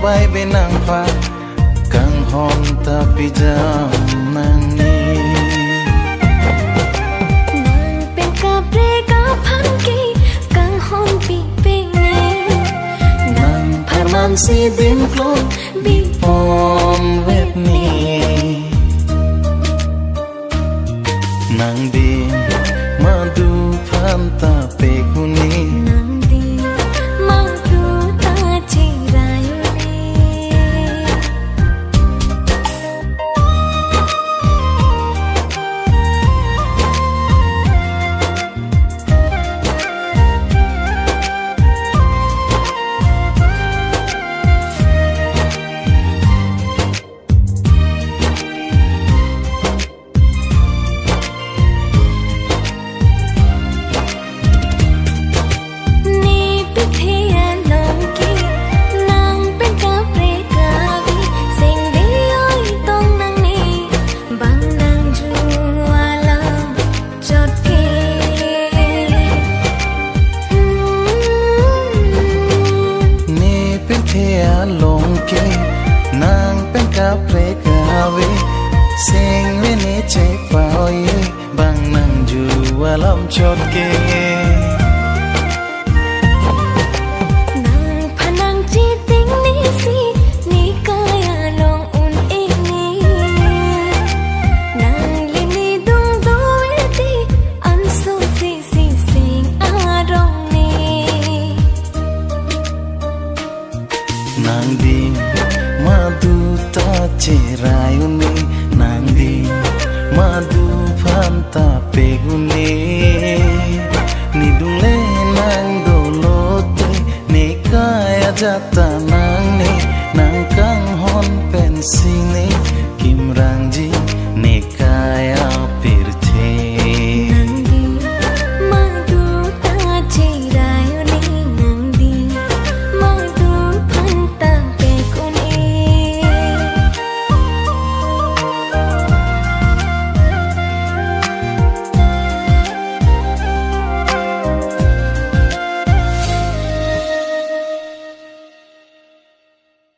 bay bên nàng pha càng hòn tapi jam nang ni nàng bên cà rê cà phăng kì càng hòn bị bên nè nàng pharman si dim klon bi pom vet ni nàng đi madu phanta pe kuni nàng đi madu ta chỉ rayu nàng bên cà phê cà ve sen với nê chạy bao ye bằng nàng du alam chót ke nàng pha nàng chi tính ni si ni kaya long un ini nàng li ni dung do eti an so si si sing a rong ni nàng đi madu ta cherayuni nàng đi madu phanta peguni ni dungle nàng dolote ne kaya jata nàng kang hon pensine kim rangji ne